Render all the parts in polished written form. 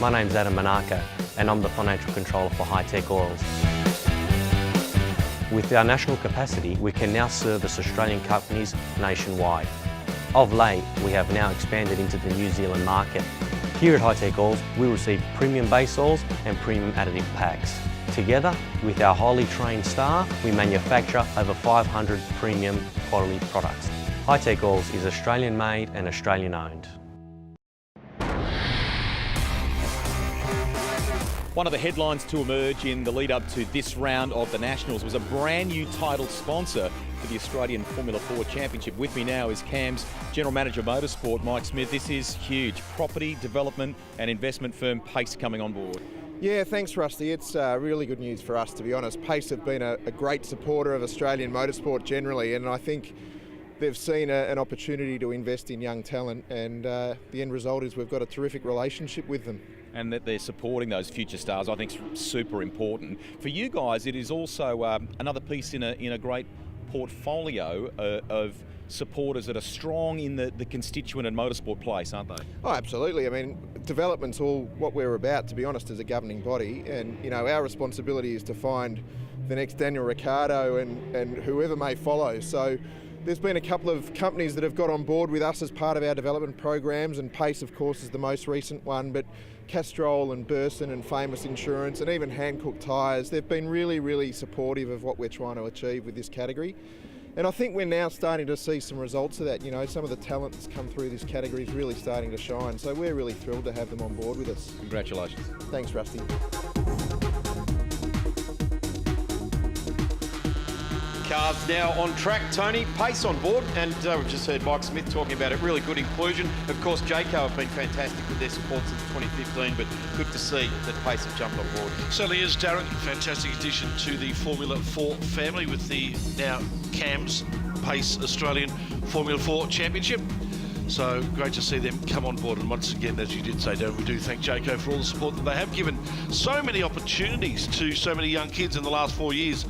My name's Adam Manaka and I'm the Financial Controller for High Tech Oils. With our national capacity, we can now service Australian companies nationwide. Of late, we have now expanded into the New Zealand market. Here at High Tech Oils, we receive premium base oils and premium additive packs. Together, with our highly trained staff, we manufacture over 500 premium quality products. High Tech Oils is Australian made and Australian owned. One of the headlines to emerge in the lead up to this round of the Nationals was a brand new title sponsor for the Australian Formula 4 Championship. With me now is CAMS General Manager Motorsport, Mike Smith. This is huge. Property development and investment firm Payce coming on board. Yeah, thanks Rusty. It's really good news for us, to be honest. Payce have been a great supporter of Australian motorsport generally, and I think they've seen an opportunity to invest in young talent, and the end result is we've got a terrific relationship with them. And that they're supporting those future stars, I think, is super important. For you guys, it is also another piece in a great portfolio of supporters that are strong in the constituent and motorsport place, aren't they? Oh, absolutely. I mean, development's all what we're about, to be honest, as a governing body. And, you know, our responsibility is to find the next Daniel Ricciardo and whoever may follow. So there's been a couple of companies that have got on board with us as part of our development programs, and Payce, of course, is the most recent one, but Castrol and Burson and Famous Insurance and even Hankook Tyres, they've been really, really supportive of what we're trying to achieve with this category. And I think we're now starting to see some results of that. You know, some of the talent that's come through this category is really starting to shine. So we're really thrilled to have them on board with us. Congratulations. Thanks, Rusty. Cars now on track. Tony, Payce on board, and we've just heard Mike Smith talking about it. Really good inclusion. Of course, Jayco have been fantastic with their support since 2015, but good to see that Payce have jumped on board. Certainly is, Darren. Fantastic addition to the Formula 4 family with the now CAMS Payce Australian Formula 4 Championship. So great to see them come on board, and once again, as you did say, Darren, we do thank Jayco for all the support that they have given so many opportunities to so many young kids in the last 4 years.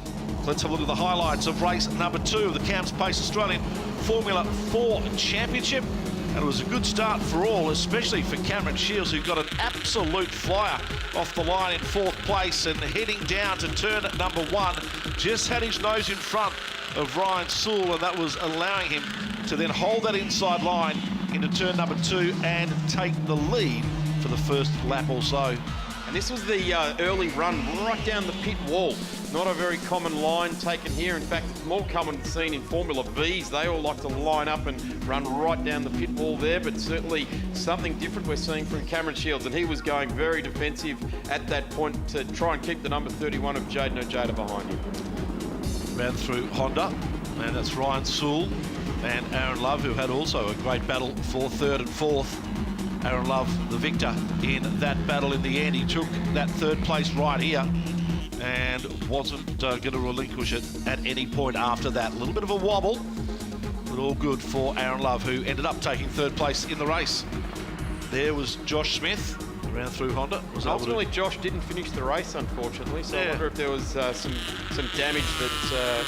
Let's have a look at the highlights of race number 2 of the CAMS Payce Australian Formula 4 Championship. And it was a good start for all, especially for Cameron Shields, who got an absolute flyer off the line in 4th place, and heading down to turn at number 1, just had his nose in front of Ryan Sewell, and that was allowing him to then hold that inside line into turn number 2 and take the lead for the first lap or so. And this was the early run right down the pit wall. Not a very common line taken here. In fact, it's more common seen in Formula Bs. They all like to line up and run right down the pit wall there, but certainly something different we're seeing from Cameron Shields, and he was going very defensive at that point to try and keep the number 31 of Jaden Ojeda behind him. Ran through Honda, and that's Ryan Sewell and Aaron Love, who had also a great battle for 3rd and 4th. Aaron Love, the victor in that battle in the end. He took that 3rd place right here and wasn't going to relinquish it at any point after that. A little bit of a wobble, but all good for Aaron Love, who ended up taking 3rd place in the race. There was Josh Smith, ran through Honda. Ultimately, Josh didn't finish the race, unfortunately, so yeah. I wonder if there was some damage that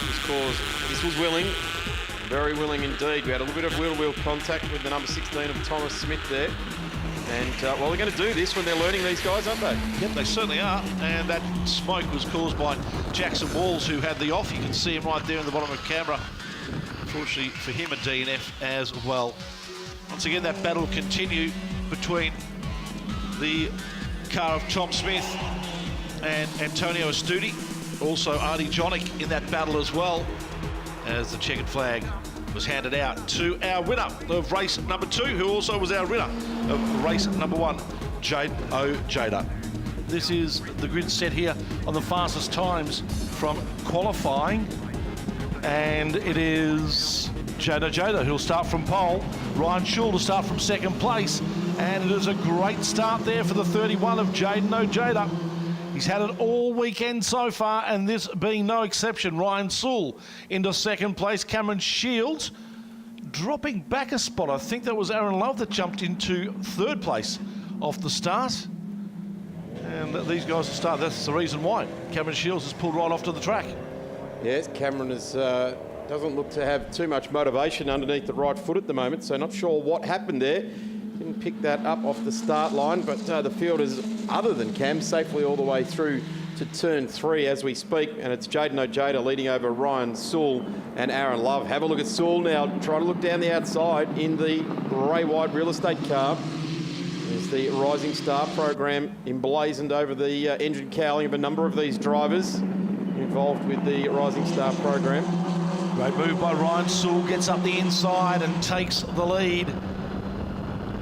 was caused. This was willing. Very willing indeed. We had a little bit of wheel-to-wheel contact with the number 16 of Thomas Smith there. And, well, they're going to do this when they're learning, these guys, aren't they? Yep, they certainly are. And that smoke was caused by Jackson Walls, who had the off. You can see him right there in the bottom of the camera. Unfortunately for him, a DNF as well. Once again, that battle will continue between the car of Tom Smith and Antonio Astudi. Also, Artie Jonick in that battle as well, as the checkered flag was handed out to our winner of race number 2, who also was our winner of race number 1, Jaden Ojeda. This is the grid set here on the fastest times from qualifying, and it is Jaden Ojeda who'll start from pole, Ryan Sewell to start from 2nd place, and it is a great start there for the 31 of Jaden Ojeda. He's had it all weekend so far, and this being no exception. Ryan Sewell into 2nd place. Cameron Shields dropping back a spot. I think that was Aaron Love that jumped into 3rd place off the start. And these guys will start. That's the reason why. Cameron Shields has pulled right off to the track. Yes, Cameron doesn't look to have too much motivation underneath the right foot at the moment, so not sure what happened there. Didn't pick that up off the start line, but the field is, other than Cam, safely all the way through to turn 3 as we speak, and it's Jaden Ojeda leading over Ryan Sewell and Aaron Love. Have a look at Sewell now, try to look down the outside in the grey white real estate car. There's the Rising Star program emblazoned over the engine cowling of a number of these drivers involved with the Rising Star program. Great move by Ryan Sewell, gets up the inside and takes the lead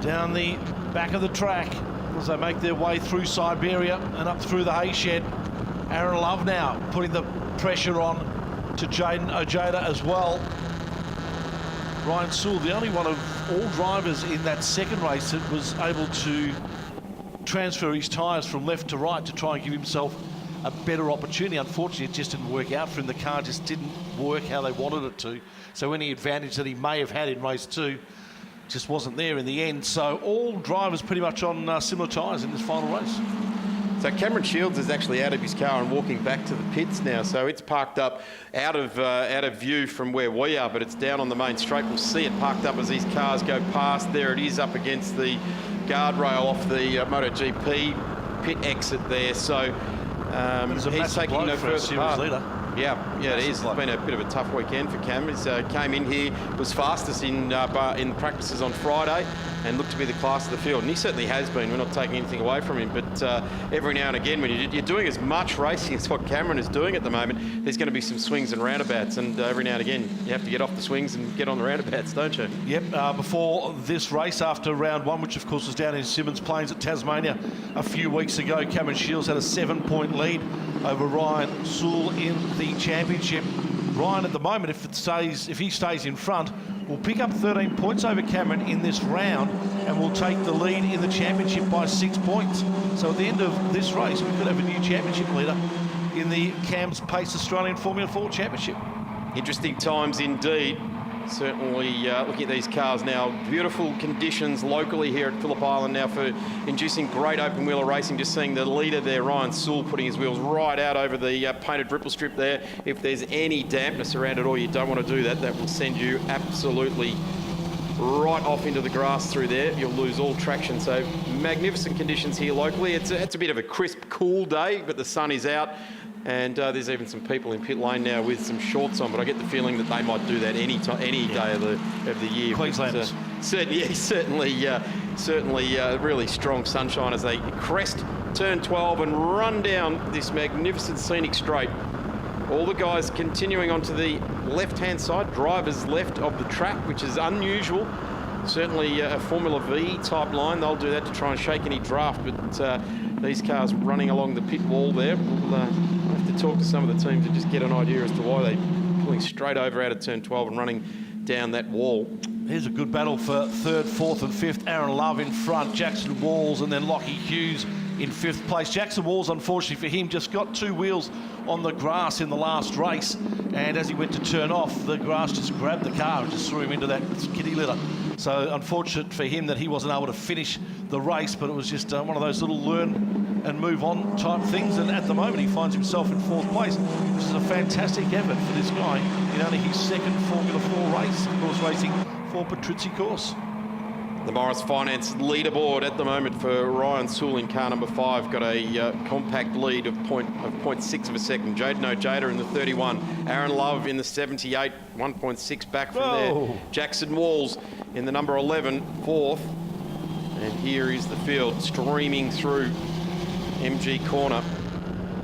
down the back of the track as they make their way through Siberia and up through the hay shed. Aaron Love now putting the pressure on to Jaden Ojeda as well. Ryan Sewell, the only one of all drivers in that second race that was able to transfer his tyres from left to right to try and give himself a better opportunity. Unfortunately, it just didn't work out for him. The car just didn't work how they wanted it to. So any advantage that he may have had in race 2 just wasn't there in the end. So all drivers pretty much on similar tyres in this final race. So Cameron Shields is actually out of his car and walking back to the pits now. So it's parked up out of view from where we are, but it's down on the main straight. We'll see it parked up as these cars go past. There it is up against the guardrail off the MotoGP pit exit there. So he's taking no further part. Yeah, it is. It's been a bit of a tough weekend for Cam. He came in here, was fastest in practices on Friday, and looked to be the class of the field. And he certainly has been. We're not taking anything away from him. But every now and again, when you're doing as much racing as what Cameron is doing at the moment, there's going to be some swings and roundabouts. And every now and again, you have to get off the swings and get on the roundabouts, don't you? Yep. Before this race, after round 1, which of course was down in Simmons Plains at Tasmania a few weeks ago, Cameron Shields had a 7-point lead over Ryan Sewell in the championship. Ryan, at the moment, if he stays in front, will pick up 13 points over Cameron in this round and will take the lead in the championship by 6 points. So at the end of this race, we could have a new championship leader in the CAMS Payce Australian Formula 4 Championship. Interesting times indeed. Certainly looking at these cars now, beautiful conditions locally here at Phillip Island now for inducing great open wheeler racing. Just seeing the leader there, Ryan Sewell, putting his wheels right out over the painted ripple strip there. If there's any dampness around it all, you don't want to do that. That will send you absolutely right off into the grass through there. You'll lose all traction. So magnificent conditions here locally. It's a bit of a crisp, cool day, but the sun is out. And there's even some people in pit lane now with some shorts on, but I get the feeling that they might do that any day of the year. Queenslanders. Certainly really strong sunshine as they crest turn 12 and run down this magnificent scenic straight. All the guys continuing onto the left-hand side, drivers left of the track, which is unusual. Certainly a Formula V type line. They'll do that to try and shake any draft, but these cars running along the pit wall there. We'll have to talk to some of the teams to just get an idea as to why they're pulling straight over out of turn 12 and running down that wall. Here's a good battle for 3rd, 4th and 5th. Aaron Love in front, Jackson Walls and then Lockie Hughes in 5th place. Jackson Walls, unfortunately for him, just got 2 wheels on the grass in the last race, and as he went to turn off, the grass just grabbed the car and just threw him into that kitty litter. So unfortunate for him that he wasn't able to finish the race, but it was just one of those little learn and move on type things, and at the moment he finds himself in 4th place, which is a fantastic effort for this guy in only his 2nd Formula 4 race, of course racing for Patrizzi course. The Morris Finance leaderboard at the moment for Ryan Sewell in car number 5 got a compact lead of 0.6 of a second. Jaden Ojeda in the 31, Aaron Love in the 78, 1.6 back from there. Jackson Walls in the number 11, 4th. And here is the field streaming through MG corner.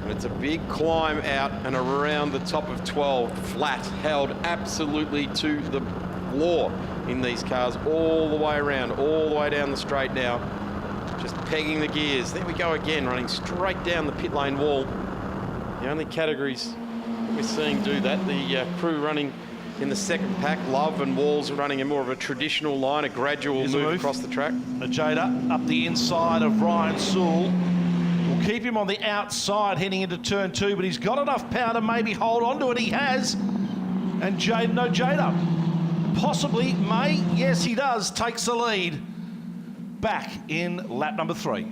And it's a big climb out and around the top of 12, flat, held absolutely to the floor in these cars all the way around, all the way down the straight now, just pegging the gears. There we go again, running straight down the pit lane wall. The only categories that we're seeing do that, the crew running in the 2nd pack, Love and Walls are running in more of a traditional line, a gradual move across the track. Ojeda up the inside of Ryan Sewell. We'll keep him on the outside heading into turn 2, but he's got enough power to maybe hold on to it. He has. And Jaden Ojeda possibly may, yes he does, takes the lead back in lap number 3.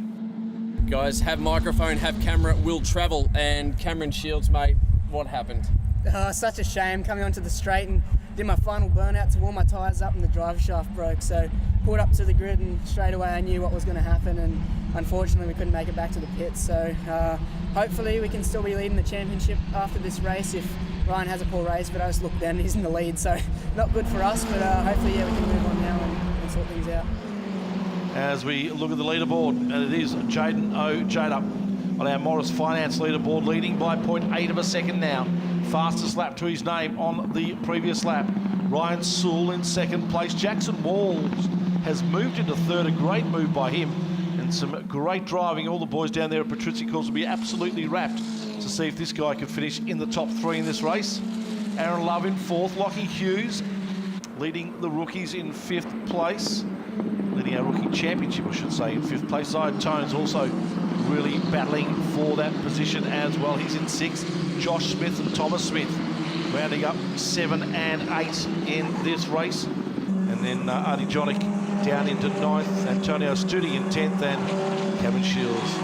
Guys, have microphone, have camera, will travel. And Cameron Shields, mate, what happened? Such a shame coming onto the straight and did my final burnout to warm my tyres up and the driver shaft broke. So pulled up to the grid and straight away I knew what was going to happen, and unfortunately we couldn't make it back to the pits. So hopefully we can still be leading the championship after this race if Ryan has a poor race, but I just looked then, he's in the lead, so not good for us, but hopefully we can move on now and sort things out. As we look at the leaderboard, and it is Jaden O'Jada on our Morris Finance leaderboard, leading by 0.8 of a second now. Fastest lap to his name on the previous lap. Ryan Sewell in second place. Jackson Walls has moved into third, a great move by him, and some great driving. All the boys down there at Patrizia Course will be absolutely rapt to see if this guy can finish in the top 3 in this race. Aaron Love in 4th, Lockie Hughes leading the rookies in 5th place. Leading our rookie championship, I should say, in 5th place. Zion Tones also really battling for that position as well. He's in 6th. Josh Smith and Thomas Smith rounding up 7 and 8 in this race. And then Artie Jonick down into 9th. Antonio Studi in 10th, and Kevin Shields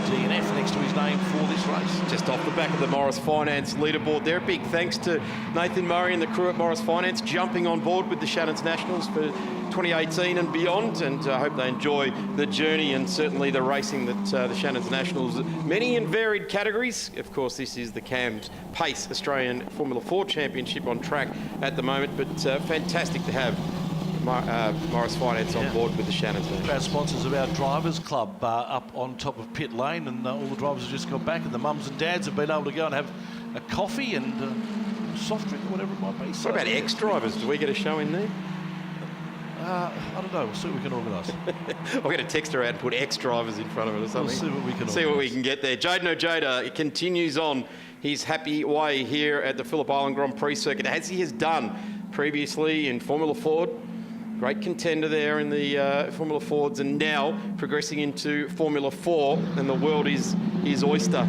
DNF next to his name for this race. Just off the back of the Morris Finance leaderboard there. Big thanks to Nathan Murray and the crew at Morris Finance jumping on board with the Shannons Nationals for 2018 and beyond, and I hope they enjoy the journey and certainly the racing that the Shannons Nationals, many and varied categories. Of course, this is the CAMS Payce Australian Formula 4 Championship on track at the moment, but fantastic to have Morris Finance on board with the Shannons Nationals. Our sponsors of our Drivers Club up on top of pit lane, and all the drivers have just got back, and the mums and dads have been able to go and have a coffee and soft drink or whatever it might be. So, what about ex-drivers? Do we get a show in there? I don't know. We'll see what we can organise. I'll get a texter out and put ex-drivers in front of it or something. We'll see what we can see what we can get there. Jaden O'Jada continues on his happy way here at the Phillip Island Grand Prix circuit, as he has done previously in Formula Ford. Great contender there in the Formula Fords, and now progressing into Formula 4, and the world is his oyster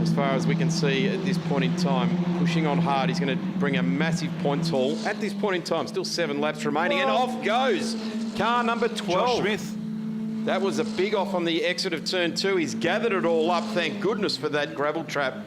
as far as we can see at this point in time. Pushing on hard, he's going to bring a massive points haul at this point in time. Still 7 laps remaining, and off goes car number 12. Josh Smith. That was a big off on the exit of turn 2. He's gathered it all up. Thank goodness for that gravel trap.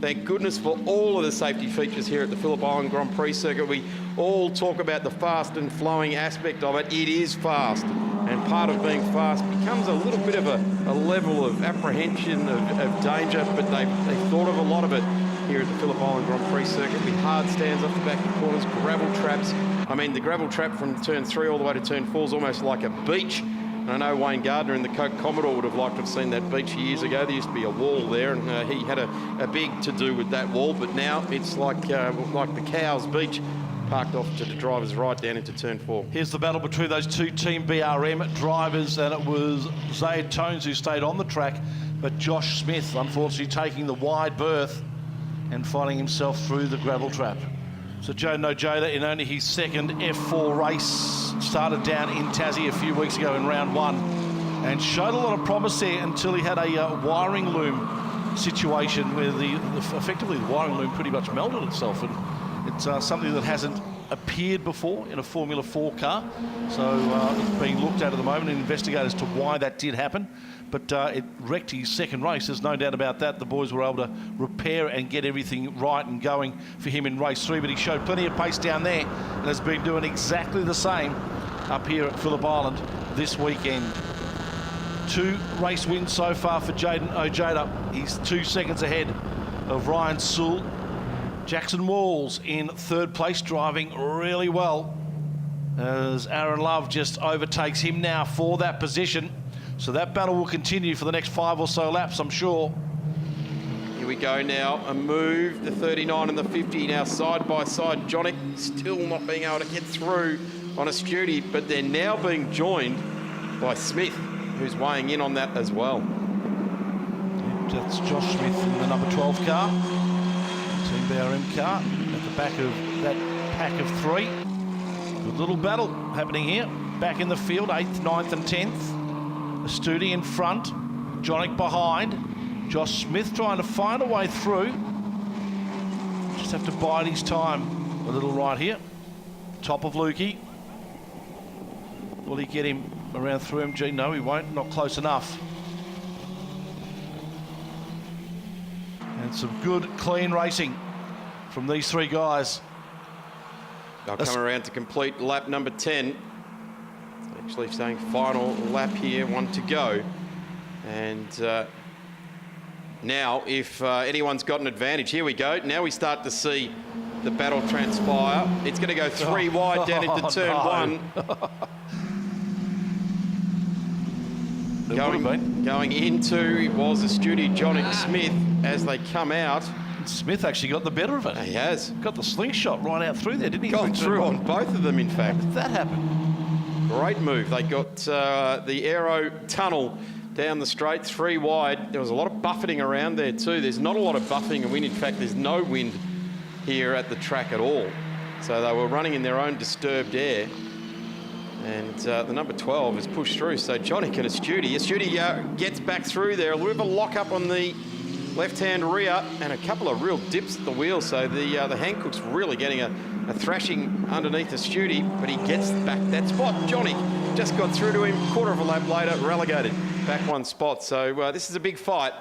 Thank goodness for all of the safety features here at the Phillip Island Grand Prix circuit. We all talk about the fast and flowing aspect of it. It is fast, and part of being fast becomes a little bit of a level of apprehension of danger, but they thought of a lot of it here at the Phillip Island Grand Prix circuit, with hard stands off the back of the corners, gravel traps. I mean, the gravel trap from turn 3 all the way to turn 4 is almost like a beach. And I know Wayne Gardner in the Coke Commodore would have liked to have seen that beach years ago. There used to be a wall there, and he had a big to-do with that wall, but now it's like the Cows Beach, parked off to the driver's right down into turn 4. Here's the battle between those two Team BRM drivers, and it was Zaid Tones who stayed on the track, but Josh Smith unfortunately taking the wide berth and finding himself through the gravel trap. So Jaden O'Jada, in only his second F4 race, started down in Tassie a few weeks ago in round 1 and showed a lot of promise there until he had a wiring loom situation where effectively the wiring loom pretty much melted itself, and it's something that hasn't appeared before in a Formula 4 car. So it's being looked at the moment and investigated as to why that did happen. But it wrecked his second race. There's no doubt about that. The boys were able to repair and get everything right and going for him in race 3. But he showed plenty of pace down there and has been doing exactly the same up here at Phillip Island this weekend. 2 race wins so far for Jaden O'Jada. He's 2 seconds ahead of Ryan Sewell. Jackson Walls in 3rd place, driving really well, as Aaron Love just overtakes him now for that position. So that battle will continue for the next 5 or so laps, I'm sure. Here we go now, a move, the 39 and the 50 now side by side. Jonick still not being able to get through on a Studi, but they're now being joined by Smith, who's weighing in on that as well. That's Josh Smith in the number 12 car. Team BRM car at the back of that pack of 3. Good little battle happening here. Back in the field, 8th, 9th and 10th. A Studi in front, Jonick behind. Josh Smith trying to find a way through. Just have to bide his time a little right here. Top of Lukey. Will he get him around through MG? No, he won't. Not close enough. And some good, clean racing from these 3 guys. They'll come around to complete lap number 10. Actually saying final lap here, 1 to go. And now, if anyone's got an advantage, here we go. Now we start to see the battle transpire. It's going to go 3 wide down into turn 1. Going into was the Stewdy Johnny Smith as they come out. Smith actually got the better of it. He has. Got the slingshot right out through there, didn't he? Gone through on both of them, in fact. How did that happen? Great move. They got the aero tunnel down the straight, 3 wide. There was a lot of buffeting around there too. There's not a lot of buffeting and wind. In fact, there's no wind here at the track at all. So they were running in their own disturbed air. And the number 12 is pushed through. So Johnny and Stewdy gets back through there. A little bit of a lock up on the left-hand rear and a couple of real dips at the wheel. So the Hancock's really getting a thrashing underneath the Stewdy, but he gets back that spot. Johnny just got through to him, quarter of a lap later, relegated back 1 spot. So this is a big fight,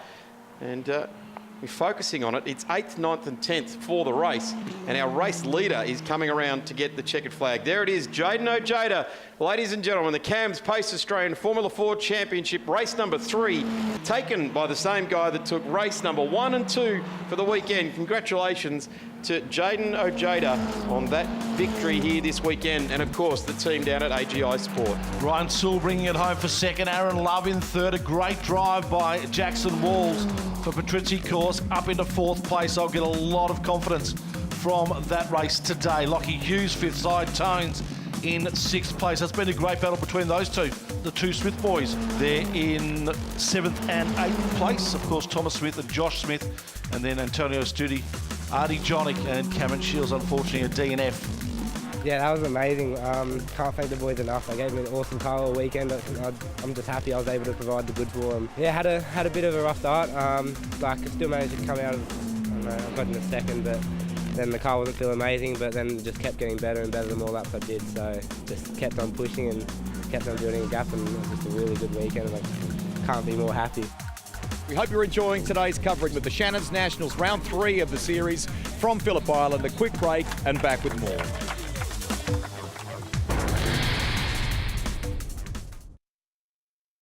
and we're focusing on it. It's 8th, 9th and 10th for the race, and our race leader is coming around to get the checkered flag. There it is, Jaden Ojeda. Ladies and gentlemen, the CAMS Payce Australian Formula 4 Championship, race number 3, taken by the same guy that took race number 1 and 2 for the weekend. Congratulations to Jaden Ojeda on that victory here this weekend, and of course the team down at AGI Sport. Ryan Sewell bringing it home for second, Aaron Love in third. A great drive by Jackson Walls for Patrizzi course up into 4th place. I'll get a lot of confidence from that race today. Lockie Hughes 5th side, Tones in 6th place. That's been a great battle between those two, the 2 Smith boys. They're in 7th and 8th place. Of course, Thomas Smith and Josh Smith, and then Antonio Studi, Artie Jonick and Cameron Shields, unfortunately, a DNF. Yeah, that was amazing. Can't thank the boys enough. They gave me an awesome car all weekend. I'm just happy I was able to provide the goods for them. Yeah, had a bit of a rough start. I still managed to come out of, I got in a second, but then the car wasn't feeling amazing, but then it just kept getting better and better the more laps I did. So just kept on pushing and kept on building a gap, and it was just a really good weekend. I can't be more happy. We hope you're enjoying today's covering with the Shannons Nationals, round 3 of the series from Phillip Island. A quick break and back with more.